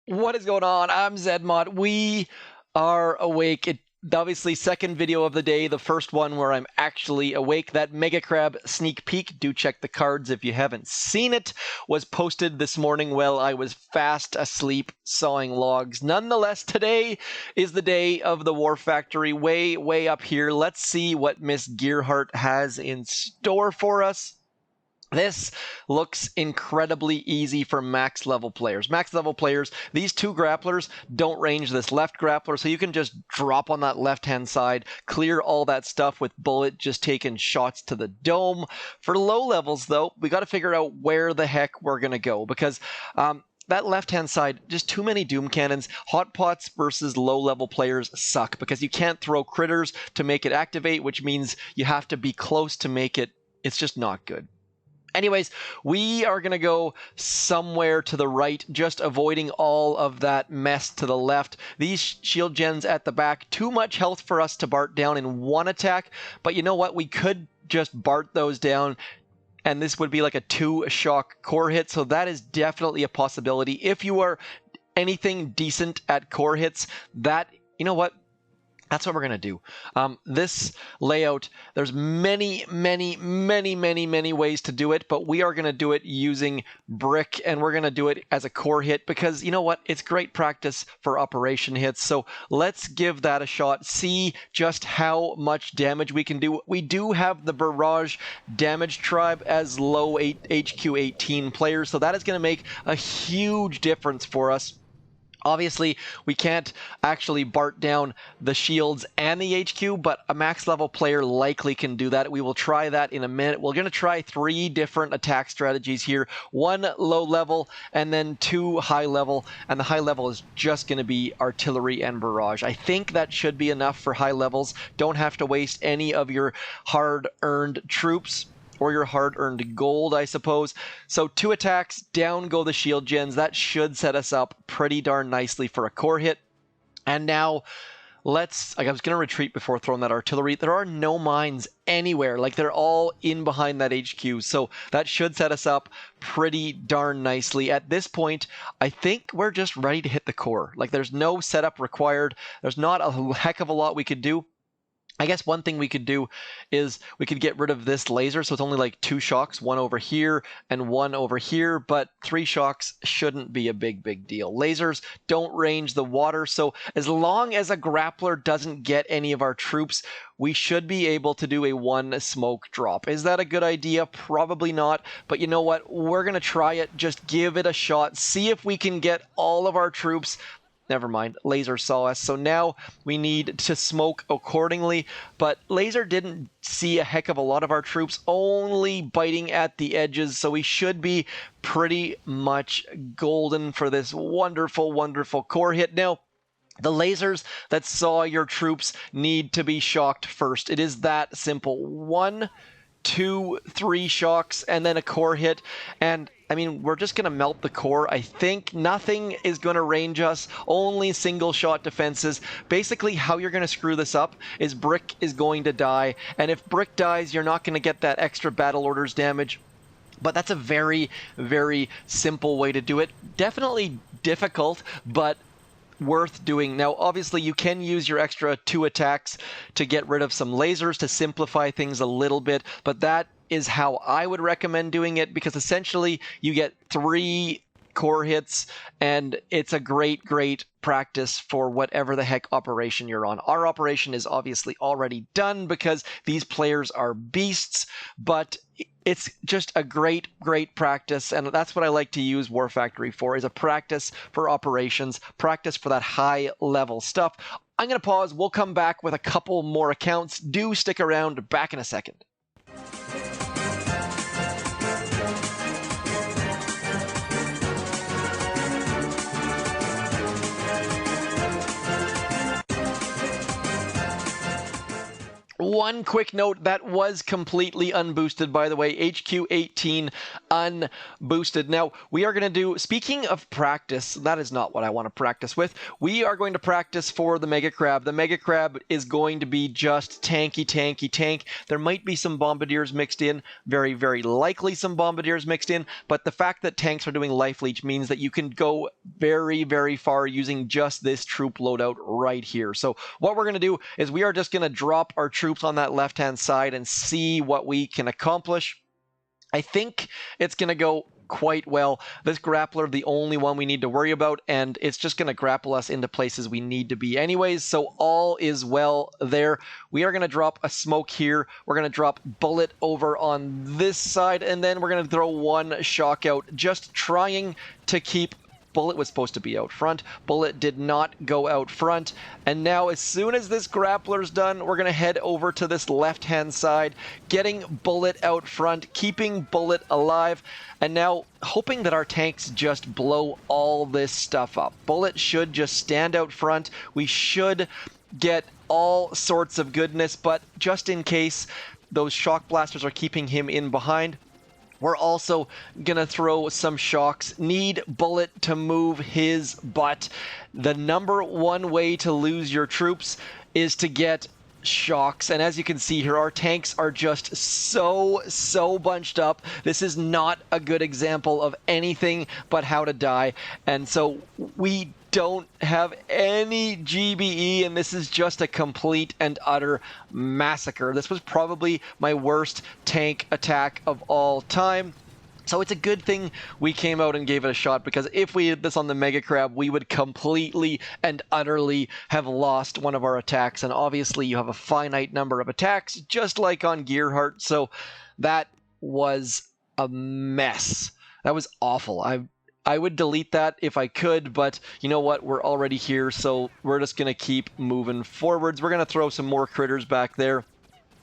What is going on? I'm zmoT. We are awake. Obviously, second video of the day, the first one where I'm actually awake. That Mega Crab sneak peek, do check the cards if you haven't seen it, was posted this morning while I was fast asleep sawing logs. Nonetheless, today is the day of the War Factory, way up here. Let's see what Miss Gearhart has in store for us. This looks incredibly easy for max level players. Max level players, these two grapplers don't range this left grappler, so you can just drop on that left-hand side, clear all that stuff with bullet, just taking shots to the dome. For low levels, though, we got to figure out where the heck we're going to go, because that left-hand side, just too many doom cannons. Hot pots versus low-level players suck, because you can't throw critters to make it activate, which means you have to be close to make it. It's just not good. Anyways, we are going to go somewhere to the right, just avoiding all of that mess to the left. These shield gens at the back, too much health for us to Bart down in one attack, but you know what? We could just Bart those down, and this would be like a 2-shock core hit, so that is definitely a possibility. If you are anything decent at core hits, you know what? That's what we're going to do. This layout, there's many ways to do it, but we are going to do it using brick, and we're going to do it as a core hit because, you know what, it's great practice for operation hits. So let's give that a shot, see just how much damage we can do. We do have the barrage damage tribe as low HQ18 players, so that is going to make a huge difference for us. Obviously, we can't actually Bart down the shields and the HQ, but a max level player likely can do that. We will try that in a minute. We're going to try 3 different attack strategies here. 1 low level and then 2 high level, and the high level is just going to be artillery and barrage. I think that should be enough for high levels. Don't have to waste any of your hard-earned troops or your hard-earned gold, I suppose. So 2 attacks, down go the shield gens. That should set us up pretty darn nicely for a core hit. And now, I was going to retreat before throwing that artillery. There are no mines anywhere. Like, they're all in behind that HQ. So that should set us up pretty darn nicely. At this point, I think we're just ready to hit the core. Like, there's no setup required. There's not a heck of a lot we could do. I guess one thing we could do is we could get rid of this laser, so it's only like 2 shocks, 1 over here and 1 over here, but 3 shocks shouldn't be a big deal. Lasers don't range the water, so as long as a grappler doesn't get any of our troops, we should be able to do a 1 smoke drop. Is that a good idea? Probably not, but you know what? We're going to try it. Just give it a shot. See if we can get all of our troops. Never mind, laser saw us, so now we need to smoke accordingly, but laser didn't see a heck of a lot of our troops, only biting at the edges, so we should be pretty much golden for this wonderful core hit. Now, the lasers that saw your troops need to be shocked first. It is that simple. 1, 2, 3 shocks, and then a core hit, and I mean, we're just going to melt the core. I think nothing is going to range us, only single shot defenses. Basically, how you're going to screw this up is brick is going to die, and if brick dies, you're not going to get that extra battle orders damage. But that's a very simple way to do it. Definitely difficult, but worth doing. Now, obviously, you can use your extra 2 attacks to get rid of some lasers to simplify things a little bit, but that is how I would recommend doing it, because essentially you get 3 core hits, and it's a great practice for whatever the heck operation you're on. Our operation is obviously already done because these players are beasts, but it's just a great practice, and that's what I like to use War Factory for, is a practice for operations, practice for that high level stuff. I'm going to pause. We'll come back with a couple more accounts. Do stick around. Back in a second. One quick note, that was completely unboosted, by the way, HQ18 unboosted. Now, we are going to do, speaking of practice, that is not what I want to practice with. We are going to practice for the Mega Crab. The Mega Crab is going to be just tanky, tanky, tank. There might be some Bombardiers mixed in, very, very likely some Bombardiers mixed in, but the fact that tanks are doing Life Leech means that you can go very, very far using just this troop loadout right here. So what we're going to do is we are just going to drop our troops on that left-hand side and see what we can accomplish. I think it's going to go quite well. This grappler, the only one we need to worry about, and it's just going to grapple us into places we need to be anyways, so all is well there. We are going to drop a smoke here. We're going to drop bullet over on this side, and then we're going to throw one shock out, just trying to keep Bullet was supposed to be out front. Bullet did not go out front. And now as soon as this grappler's done, we're going to head over to this left-hand side, getting Bullet out front, keeping Bullet alive, and now hoping that our tanks just blow all this stuff up. Bullet should just stand out front. We should get all sorts of goodness, but just in case those shock blasters are keeping him in behind, we're also going to throw some shocks. Need Bullet to move his butt. The number one way to lose your troops is to get shocks. And as you can see here, our tanks are just so bunched up. This is not a good example of anything but how to die. And so we don't have any GBE, and this is just a complete and utter massacre. This was probably my worst tank attack of all time. So it's a good thing we came out and gave it a shot, because if we did this on the Mega Crab, we would completely and utterly have lost one of our attacks. And obviously you have a finite number of attacks, just like on Gearheart. So that was a mess. That was awful. I would delete that if I could, but you know what? We're already here, so we're just going to keep moving forwards. We're going to throw some more critters back there.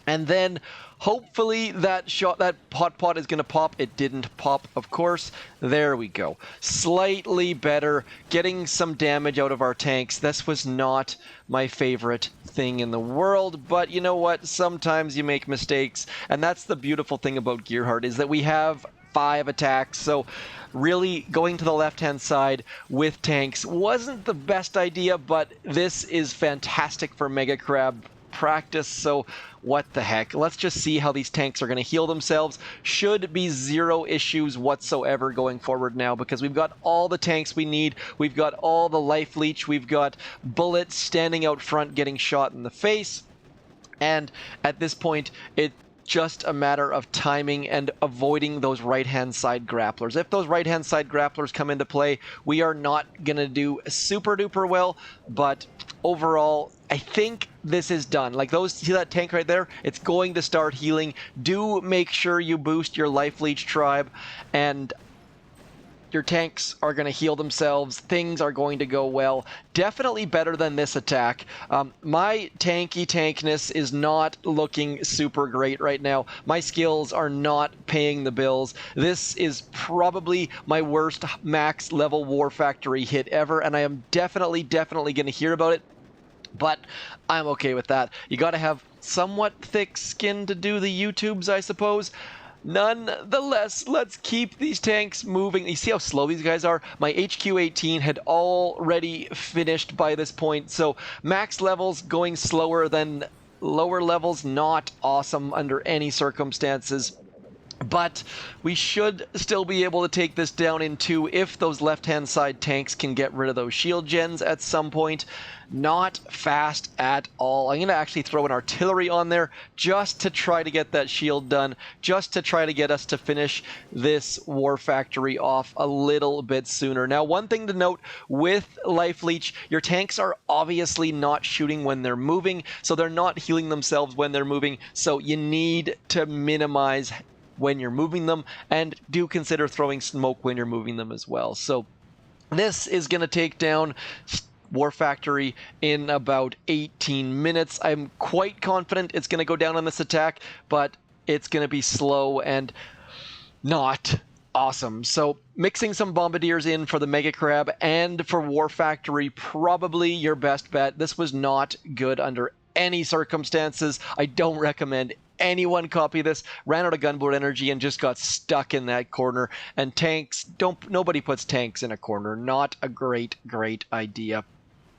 And then hopefully that hot pot is going to pop. It didn't pop, of course. There we go. Slightly better, getting some damage out of our tanks. This was not my favorite thing in the world, but you know what? Sometimes you make mistakes, and that's the beautiful thing about Gearheart, is that we have 5 attacks, so really going to the left-hand side with tanks wasn't the best idea, but this is fantastic for Mega Crab practice, so what the heck. Let's just see how these tanks are going to heal themselves. Should be zero issues whatsoever going forward now, because we've got all the tanks we need. We've got all the Life Leech. We've got Bullet standing out front getting shot in the face. And at this point, it's just a matter of timing and avoiding those right-hand side grapplers. If those right-hand side grapplers come into play, we are not going to do super duper well, but overall, I think this is done. Like those, see that tank right there? It's going to start healing. Do make sure you boost your Life Leech tribe, and your tanks are going to heal themselves. Things are going to go well. Definitely better than this attack. My tankness is not looking super great right now. My skills are not paying the bills. This is probably my worst max level War Factory hit ever, and I am definitely going to hear about it. But I'm okay with that. You got to have somewhat thick skin to do the YouTubes, I suppose. Nonetheless, let's keep these tanks moving. You see how slow these guys are? My HQ18 had already finished by this point, so max levels going slower than lower levels, not awesome under any circumstances. But we should still be able to take this down in 2 if those left-hand side tanks can get rid of those shield gens at some point. Not fast at all. I'm going to actually throw an artillery on there just to try to get that shield done, just to try to get us to finish this War Factory off a little bit sooner. Now, one thing to note with Life Leech, your tanks are obviously not shooting when they're moving, so they're not healing themselves when they're moving, so you need to minimize when you're moving them, and do consider throwing smoke when you're moving them as well. So this is going to take down War Factory in about 18 minutes. I'm quite confident it's going to go down on this attack, but it's going to be slow and not awesome. So mixing some Bombardiers in for the Mega Crab and for War Factory, probably your best bet. This was not good under any circumstances. I don't recommend anyone copy this. Ran out of gunboat energy and just got stuck in that corner. And tanks, nobody puts tanks in a corner. Not a great idea.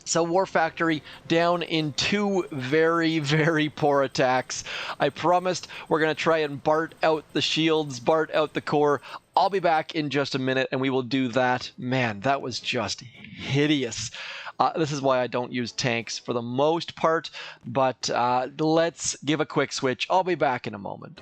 So War Factory down in 2 very, very poor attacks. I promised we're going to try and BART out the shields, BART out the core. I'll be back in just a minute and we will do that. Man, that was just hideous. This is why I don't use tanks for the most part, but let's give a quick switch. I'll be back in a moment.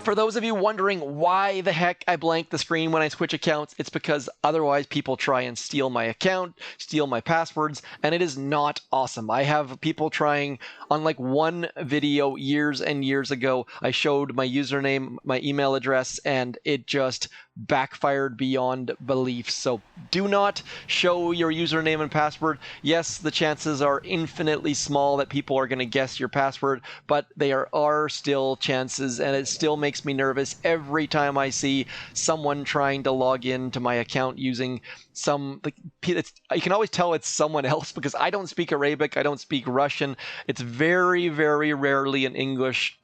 For those of you wondering why the heck I blank the screen when I switch accounts, it's because otherwise people try and steal my account, steal my passwords, and it is not awesome. I have people trying, on like one video years and years ago, I showed my username, my email address, and it just backfired beyond belief. So do not show your username and password. Yes, the chances are infinitely small that people are going to guess your password, but there are still chances, and it still makes me nervous every time I see someone trying to log into my account using some, you can always tell it's someone else because I don't speak Arabic, I don't speak Russian. It's very, very rarely an English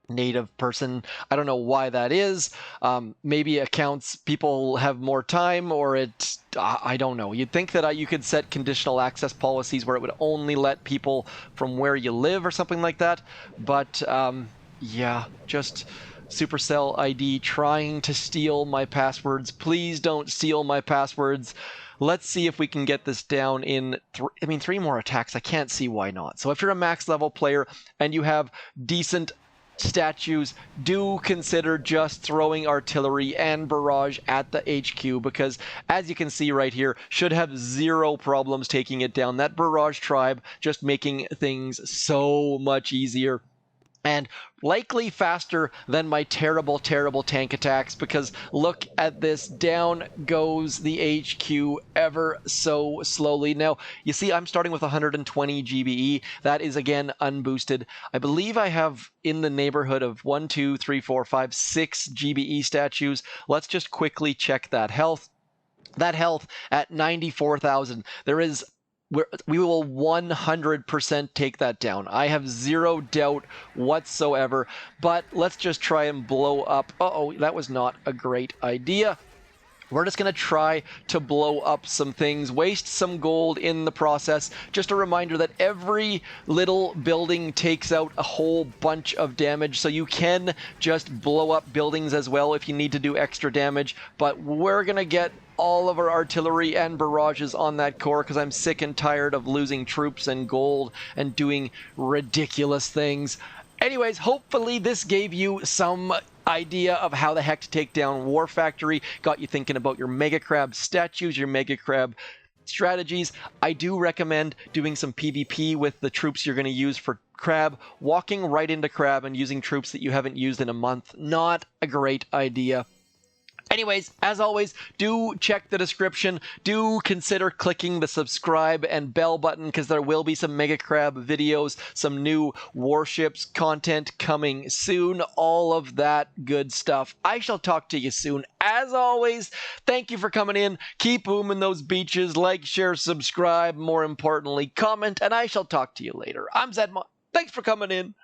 native person. I don't know why that is. Maybe accounts, people have more time, or it's, I don't know. You'd think that you could set conditional access policies where it would only let people from where you live or something like that. But yeah, just Supercell ID trying to steal my passwords. Please don't steal my passwords. Let's see if we can get this down in 3 more attacks. I can't see why not. So if you're a max level player and you have decent statues, do consider just throwing artillery and barrage at the HQ, because as you can see right here, should have zero problems taking it down. That barrage tribe just making things so much easier. And likely faster than my terrible tank attacks, because look at this, down goes the HQ ever so slowly. Now, you see I'm starting with 120 GBE. That is, again, unboosted. I believe I have in the neighborhood of 1, 2, 3, 4, 5, 6 GBE statues. Let's just quickly check that health. That health at 94,000. We will 100% take that down. I have zero doubt whatsoever, but let's just try and blow up. Uh-oh, that was not a great idea. We're just going to try to blow up some things, waste some gold in the process. Just a reminder that every little building takes out a whole bunch of damage, so you can just blow up buildings as well if you need to do extra damage, but we're going to get all of our artillery and barrages on that core because I'm sick and tired of losing troops and gold and doing ridiculous things. Anyways, hopefully this gave you some idea of how the heck to take down War Factory, got you thinking about your Mega Crab statues, your Mega Crab strategies. I do recommend doing some PvP with the troops you're going to use for Crab. Walking right into Crab and using troops that you haven't used in a month, not a great idea. Anyways, as always, do check the description. Do consider clicking the subscribe and bell button because there will be some Mega Crab videos, some new warships content coming soon, all of that good stuff. I shall talk to you soon. As always, thank you for coming in. Keep booming those beaches. Like, share, subscribe. More importantly, comment, and I shall talk to you later. I'm zmoT. Thanks for coming in.